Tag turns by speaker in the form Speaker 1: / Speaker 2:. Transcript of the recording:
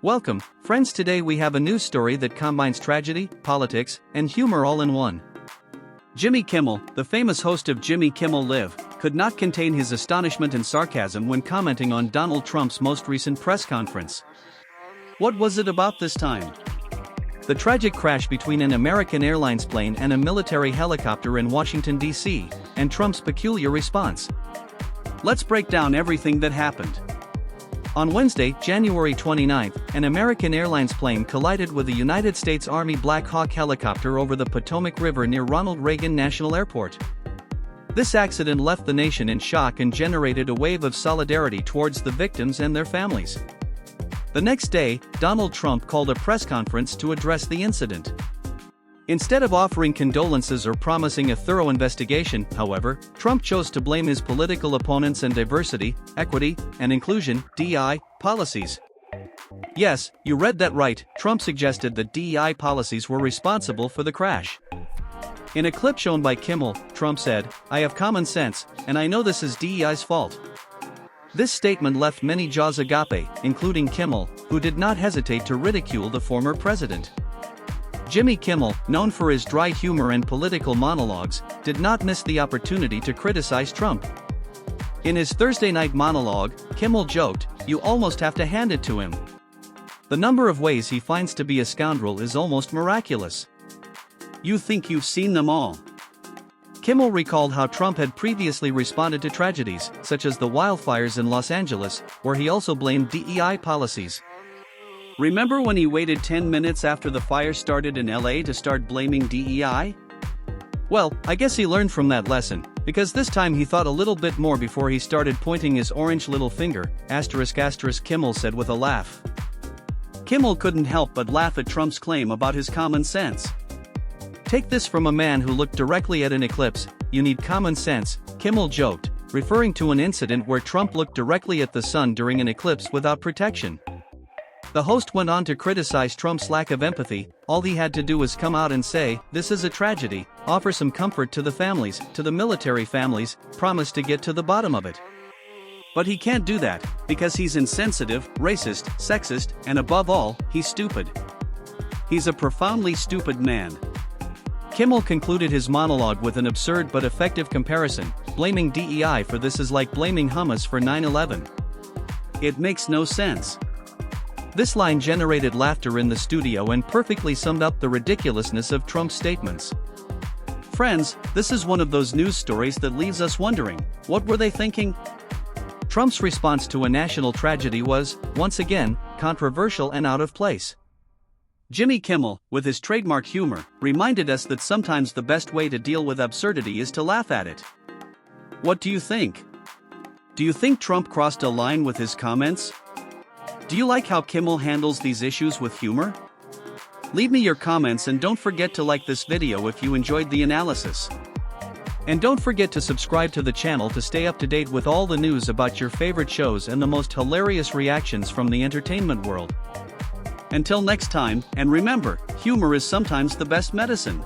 Speaker 1: Welcome, friends. Today we have a news story that combines tragedy, politics, and humor all in one. Jimmy Kimmel, the famous host of Jimmy Kimmel Live, could not contain his astonishment and sarcasm when commenting on Donald Trump's most recent press conference. What was it about this time? The tragic crash between an American Airlines plane and a military helicopter in Washington, D.C., and Trump's peculiar response. Let's break down everything that happened. On Wednesday, January 29, an American Airlines plane collided with a United States Army Black Hawk helicopter over the Potomac River near Ronald Reagan National Airport. This accident left the nation in shock and generated a wave of solidarity towards the victims and their families. The next day, Donald Trump called a press conference to address the incident. Instead of offering condolences or promising a thorough investigation, however, Trump chose to blame his political opponents and diversity, equity, and inclusion (DEI) policies. Yes, you read that right. Trump suggested that DEI policies were responsible for the crash. In a clip shown by Kimmel, Trump said, "I have common sense, and I know this is DEI's fault." This statement left many jaws agape, including Kimmel, who did not hesitate to ridicule the former president. Jimmy Kimmel, known for his dry humor and political monologues, did not miss the opportunity to criticize Trump. In his Thursday night monologue, Kimmel joked, "You almost have to hand it to him. The number of ways he finds to be a scoundrel is almost miraculous. You think you've seen them all." Kimmel recalled how Trump had previously responded to tragedies, such as the wildfires in Los Angeles, where he also blamed DEI policies. Remember when he waited 10 minutes after the fire started in LA to start blaming DEI? Well, I guess he learned from that lesson, because this time he thought a little bit more before he started pointing his orange little finger, ***, Kimmel said with a laugh. Kimmel couldn't help but laugh at Trump's claim about his common sense. "Take this from a man who looked directly at an eclipse, you need common sense," Kimmel joked, referring to an incident where Trump looked directly at the sun during an eclipse without protection. The host went on to criticize Trump's lack of empathy. All he had to do was come out and say, "This is a tragedy," offer some comfort to the families, to the military families, promise to get to the bottom of it. But he can't do that, because he's insensitive, racist, sexist, and above all, he's stupid. He's a profoundly stupid man. Kimmel concluded his monologue with an absurd but effective comparison. Blaming DEI for this is like blaming hummus for 9/11. It makes no sense. This line generated laughter in the studio and perfectly summed up the ridiculousness of Trump's statements. Friends, this is one of those news stories that leaves us wondering, what were they thinking? Trump's response to a national tragedy was, once again, controversial and out of place. Jimmy Kimmel, with his trademark humor, reminded us that sometimes the best way to deal with absurdity is to laugh at it. What do you think? Do you think Trump crossed a line with his comments? Do you like how Kimmel handles these issues with humor? Leave me your comments and don't forget to like this video if you enjoyed the analysis. And don't forget to subscribe to the channel to stay up to date with all the news about your favorite shows and the most hilarious reactions from the entertainment world. Until next time, and remember, humor is sometimes the best medicine.